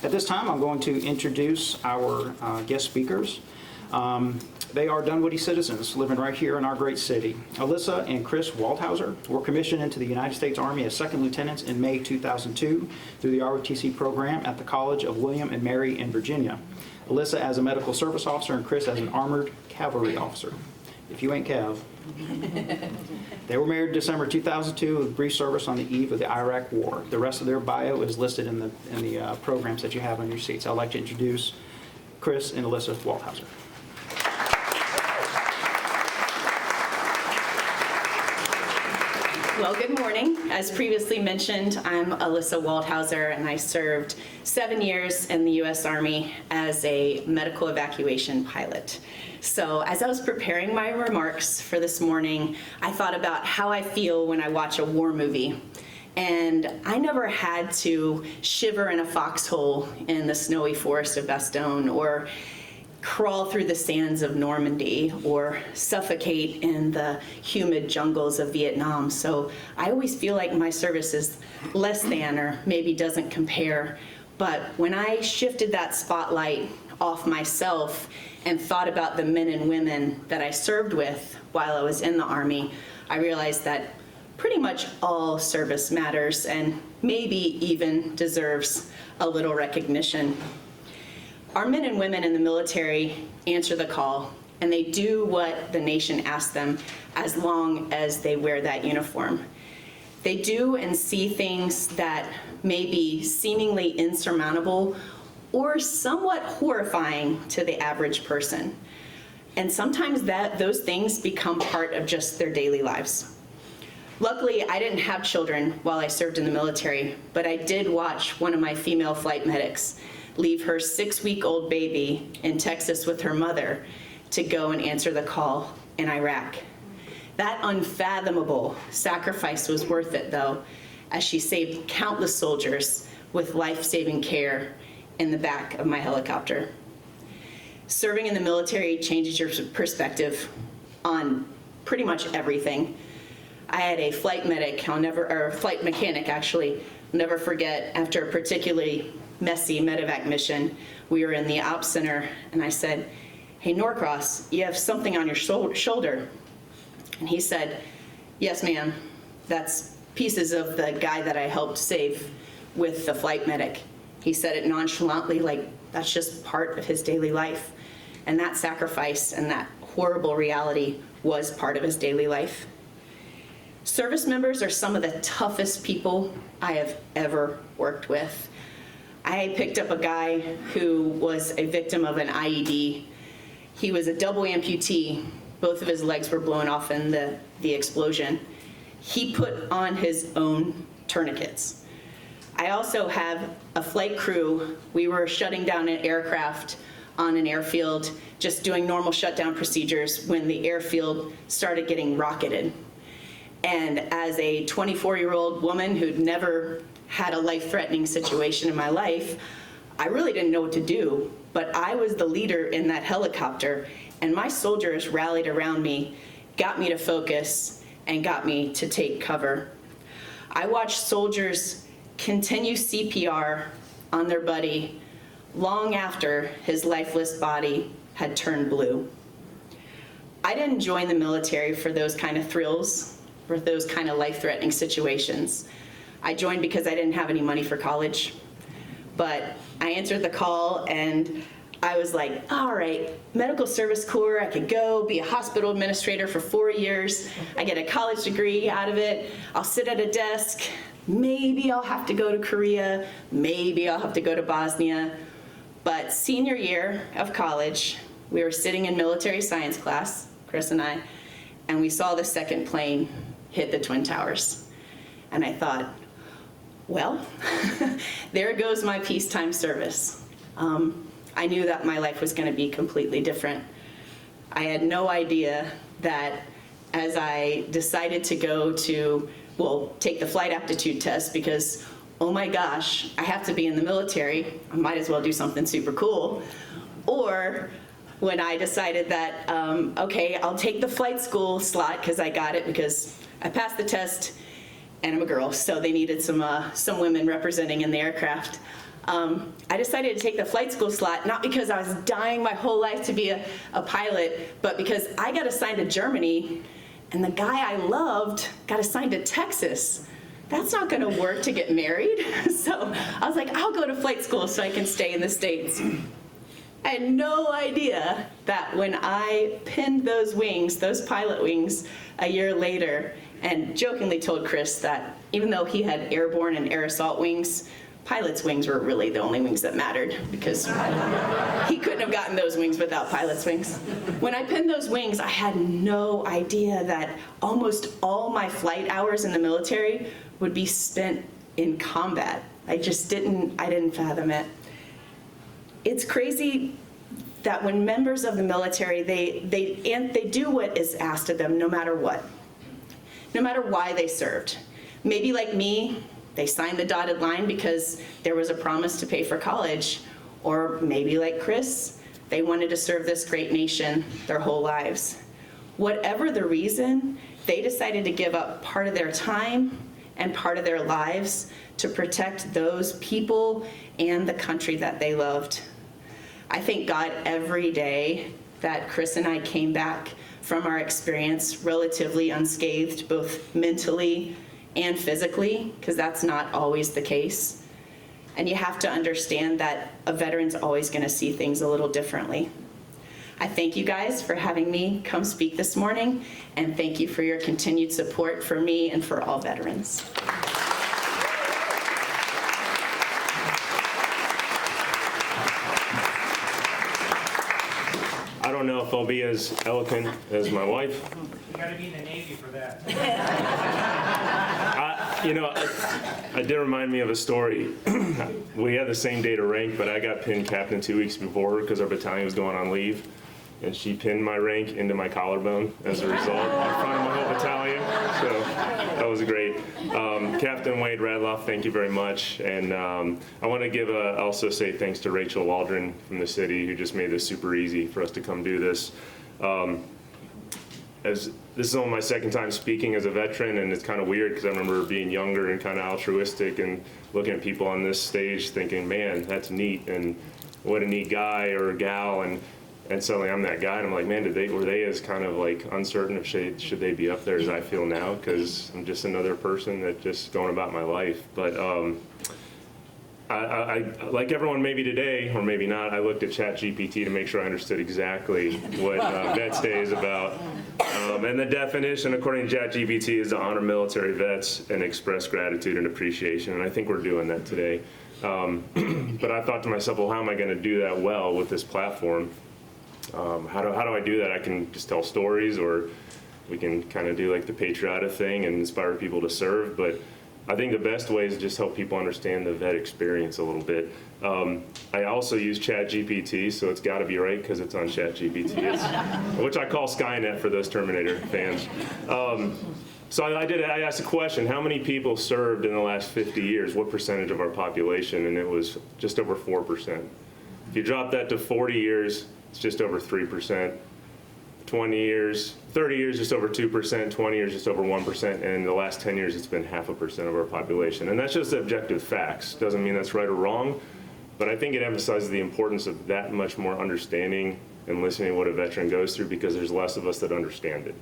At this time, I'm going to introduce our guest speakers. They are Dunwoody citizens living right here in our great city. Alyssa and Kris Waldhauser were commissioned into the United States Army as second lieutenants in May 2002 through the ROTC program at the College of William and Mary in Virginia. Alyssa as a medical service officer and Kris as an armored cavalry officer. If you ain't Cav. They were married December 2002 with brief service on the eve of the Iraq War. The rest of their bio is listed in the programs that you have on your seats. I'd like to introduce Kris and Alyssa Waldhauser. Well, good morning. As previously mentioned, I'm Alyssa Waldhauser, and I served 7 years in the U.S. Army as a medical evacuation pilot. So as I was preparing my remarks for this morning, I thought about how I feel when I watch a war movie. And I never had to shiver in a foxhole in the snowy forest of Bastogne, or crawl through the sands of Normandy, or suffocate in the humid jungles of Vietnam. So I always feel like my service is less than, or maybe doesn't compare. But when I shifted that spotlight off myself and thought about the men and women that I served with while I was in the Army, I realized that pretty much all service matters and maybe even deserves a little recognition. Our men and women in the military answer the call, and they do what the nation asks them as long as they wear that uniform. They do and see things that may be seemingly insurmountable or somewhat horrifying to the average person. And sometimes those things become part of just their daily lives. Luckily, I didn't have children while I served in the military, but I did watch one of my female flight medics leave her 6-week-old baby in Texas with her mother to go and answer the call in Iraq. That unfathomable sacrifice was worth it, though, as she saved countless soldiers with life-saving care in the back of my helicopter. Serving in the military changes your perspective on pretty much everything. I had a flight mechanic actually, never forget, after a particularly messy medevac mission, we were in the Ops Center, and I said, "Hey, Norcross, you have something on your shoulder." And he said, "Yes, ma'am, that's pieces of the guy that I helped save with the flight medic." He said it nonchalantly, like that's just part of his daily life. And that sacrifice and that horrible reality was part of his daily life. Service members are some of the toughest people I have ever worked with. I picked up a guy who was a victim of an IED. He was a double amputee. Both of his legs were blown off in the explosion. He put on his own tourniquets. I also have a flight crew. We were shutting down an aircraft on an airfield, just doing normal shutdown procedures when the airfield started getting rocketed. And as a 24-year-old woman who'd never had a life-threatening situation in my life, I really didn't know what to do, but I was the leader in that helicopter, and my soldiers rallied around me, got me to focus, and got me to take cover. I watched soldiers continue CPR on their buddy long after his lifeless body had turned blue. I didn't join the military for those kind of thrills, for those kind of life-threatening situations. I joined because I didn't have any money for college, but I answered the call and I was like, all right, medical service corps, I could go be a hospital administrator for 4 years. I get a college degree out of it. I'll sit at a desk. Maybe I'll have to go to Korea. Maybe I'll have to go to Bosnia. But senior year of college, we were sitting in military science class, Kris and I, and we saw the second plane hit the Twin Towers. And I thought, well, there goes my peacetime service. I knew that my life was going to be completely different. I had no idea that as I decided to go to, take the flight aptitude test because, oh my gosh, I have to be in the military, I might as well do something super cool. Or when I decided that, okay, I'll take the flight school slot because I got it because I passed the test and I'm a girl, so they needed some women representing in the aircraft. I decided to take the flight school slot, not because I was dying my whole life to be a pilot, but because I got assigned to Germany, and the guy I loved got assigned to Texas. That's not gonna work to get married. So I was like, I'll go to flight school so I can stay in the States. I had no idea that when I pinned those wings, those pilot wings, a year later, and jokingly told Kris that even though he had airborne and air assault wings, pilot's wings were really the only wings that mattered, because he couldn't have gotten those wings without pilot's wings. When I pinned those wings, I had no idea that almost all my flight hours in the military would be spent in combat. I didn't fathom it. It's crazy that when members of the military, they do what is asked of them no matter what, no matter why they served. Maybe like me, they signed the dotted line because there was a promise to pay for college. Or maybe like Kris, they wanted to serve this great nation their whole lives. Whatever the reason, they decided to give up part of their time and part of their lives to protect those people and the country that they loved. I thank God every day that Kris and I came back from our experience relatively unscathed, both mentally and physically, because that's not always the case. And you have to understand that a veteran's always gonna see things a little differently. I thank you guys for having me come speak this morning, and thank you for your continued support for me and for all veterans. I don't know if I'll be as eloquent as my wife. You gotta be in the Navy for that. It did remind me of a story. We had the same day to rank, but I got pinned captain 2 weeks before because our battalion was going on leave. And she pinned my rank into my collarbone as a result in front of my whole battalion. So that was great. Captain Wade Radloff, thank you very much. And I want to also say thanks to Rachel Waldron from the city, who just made this super easy for us to come do this. As this is only my second time speaking as a veteran, and it's kind of weird because I remember being younger and kind of altruistic and looking at people on this stage thinking, man, that's neat, and what a neat guy or gal, and suddenly I'm that guy, and I'm like, man, were they as kind of like uncertain of should they be up there as I feel now? Because I'm just another person that just going about my life. But I like everyone maybe today, or maybe not, I looked at ChatGPT to make sure I understood exactly what Vets Day is about. And the definition, according to ChatGPT, is to honor military vets and express gratitude and appreciation. And I think we're doing that today. But I thought to myself, well, how am I going to do that well with this platform? How do I do that? I can just tell stories, or we can kind of do like the patriotic thing and inspire people to serve. But I think the best way is just help people understand the vet experience a little bit. I also use ChatGPT, so it's got to be right because it's on ChatGPT, which I call Skynet for those Terminator fans. So I asked a question: how many people served in the last 50 years? What percentage of our population? And it was just over 4%. If you drop that to 40 years, it's just over 3%. 20 years, 30 years, just over 2%, 20 years, just over 1%, and in the last 10 years, it's been 0.5% of our population. And that's just objective facts. Doesn't mean that's right or wrong, but I think it emphasizes the importance of that much more understanding and listening to what a veteran goes through, because there's less of us that understand it.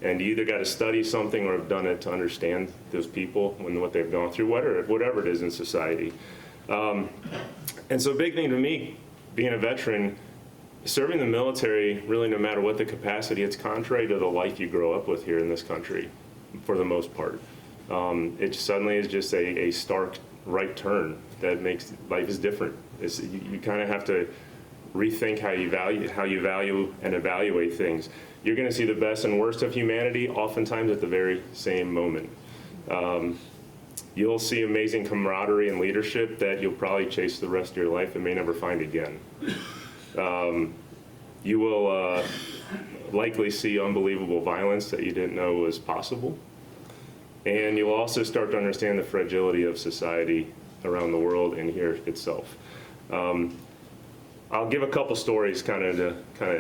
And you either got to study something or have done it to understand those people and what they've gone through, whatever it is in society. And so a big thing to me, being a veteran, serving the military, really no matter what the capacity, it's contrary to the life you grow up with here in this country, for the most part. It suddenly is just a stark right turn that makes life is different. You kind of have to rethink how you value and evaluate things. You're going to see the best and worst of humanity oftentimes at the very same moment. You'll see amazing camaraderie and leadership that you'll probably chase the rest of your life and may never find again. You will likely see unbelievable violence that you didn't know was possible. And you'll also start to understand the fragility of society around the world and here itself. I'll give a couple stories to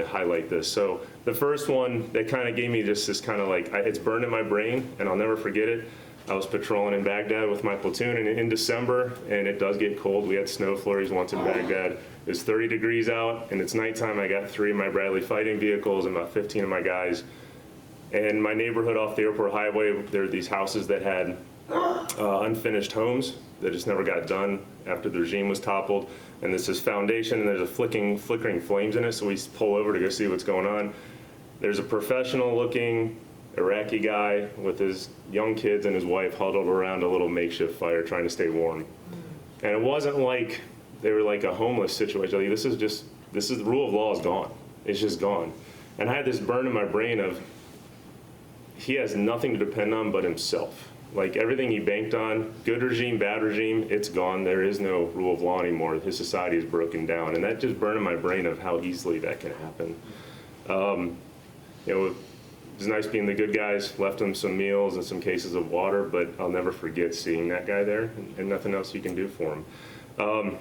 highlight this. So the first one that kind of gave me just this kind of like, it's burned in my brain and I'll never forget it. I was patrolling in Baghdad with my platoon in December, and it does get cold. We had snow flurries once in Baghdad. It's 30 degrees out, and it's nighttime. I got 3 of my Bradley fighting vehicles and about 15 of my guys. And my neighborhood off the airport highway, there are these houses that had unfinished homes that just never got done after the regime was toppled. And this is foundation, and there's a flickering flames in it, so we pull over to go see what's going on. There's a professional-looking Iraqi guy with his young kids and his wife huddled around a little makeshift fire trying to stay warm. And it wasn't like they were like a homeless situation. Like, this is the rule of law is gone. It's just gone. And I had this burn in my brain of, he has nothing to depend on but himself. Like, everything he banked on, good regime, bad regime, it's gone. There is no rule of law anymore. His society is broken down. And that just burned in my brain of how easily that can happen. It was nice being the good guys, left him some meals and some cases of water, but I'll never forget seeing that guy there and nothing else you can do for him.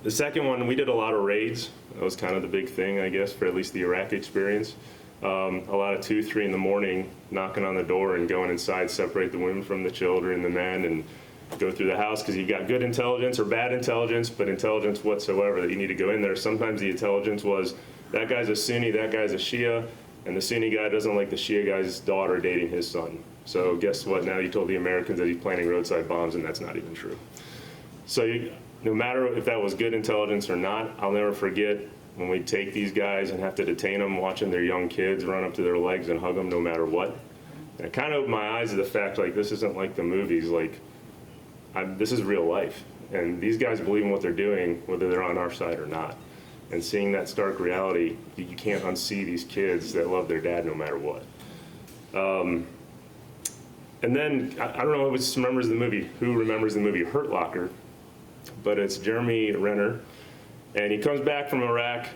The second one, we did a lot of raids. That was kind of the big thing, I guess, for at least the Iraq experience. A lot of 2, 3 in the morning, knocking on the door and going inside, separate the women from the children, the men, and go through the house because you've got good intelligence or bad intelligence, but intelligence whatsoever that you need to go in there. Sometimes the intelligence was, that guy's a Sunni, that guy's a Shia, and the Sunni guy doesn't like the Shia guy's daughter dating his son. So guess what? Now you told the Americans that he's planting roadside bombs, and that's not even true. So no matter if that was good intelligence or not, I'll never forget when we take these guys and have to detain them, watching their young kids run up to their legs and hug them no matter what. And it kind of opened my eyes to the fact, like, this isn't like the movies. Like, this is real life. And these guys believe in what they're doing, whether they're on our side or not. And seeing that stark reality, you can't unsee these kids that love their dad no matter what. And then, I don't know who remembers the movie Hurt Locker, but it's Jeremy Renner. And he comes back from Iraq,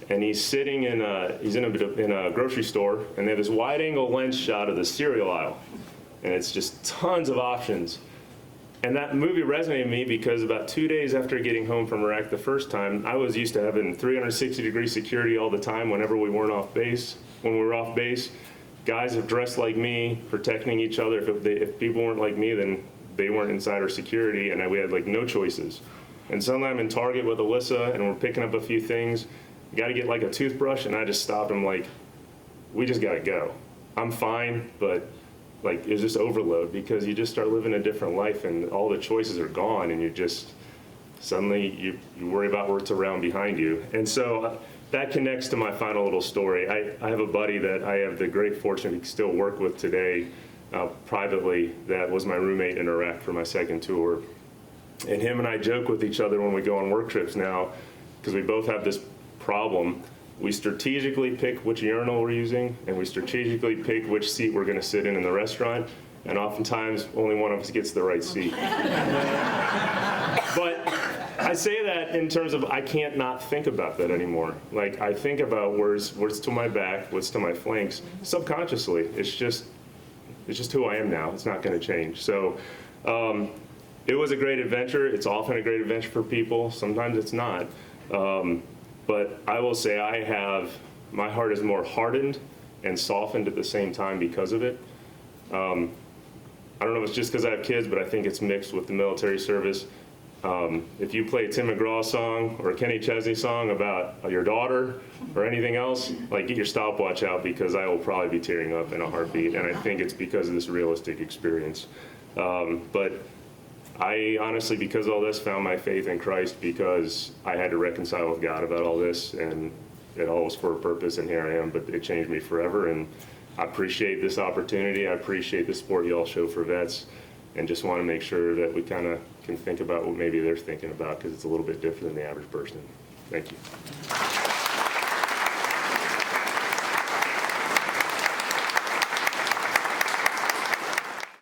and he's sitting in a grocery store, and they have this wide-angle lens shot of the cereal aisle. And it's just tons of options. And that movie resonated with me because about 2 days after getting home from Iraq the first time, I was used to having 360-degree security all the time whenever we weren't off base. When we were off base, guys have dressed like me, protecting each other. If people weren't like me, then they weren't inside our security, and we had like no choices. And suddenly I'm in Target with Alyssa, and we're picking up a few things. You got to get like a toothbrush, and I just stopped. I'm like, we just got to go. I'm fine, but like, it's just overload because you just start living a different life, and all the choices are gone, and you just suddenly you worry about what's around behind you. And so that connects to my final little story. I have a buddy that I have the great fortune to still work with today privately that was my roommate in Iraq for my second tour. And him and I joke with each other when we go on work trips now, because we both have this problem. We strategically pick which urinal we're using, and we strategically pick which seat we're going to sit in the restaurant, and oftentimes only one of us gets the right seat. But I say that in terms of I can't not think about that anymore. Like, I think about where's to my back, what's to my flanks, subconsciously. It's just who I am now. It's not going to change. So it was a great adventure. It's often a great adventure for people. Sometimes it's not. But I will say my heart is more hardened and softened at the same time because of it. I don't know if it's just because I have kids, but I think it's mixed with the military service. If you play a Tim McGraw song or a Kenny Chesney song about your daughter or anything else, like, get your stopwatch out, because I will probably be tearing up in a heartbeat, and I think it's because of this realistic experience. But I honestly, because of all this, found my faith in Christ because I had to reconcile with God about all this, and it all was for a purpose, and here I am, but it changed me forever, and I appreciate this opportunity. I appreciate the support you all show for vets, and just want to make sure that we kind of can think about what maybe they're thinking about, because it's a little bit different than the average person. Thank you.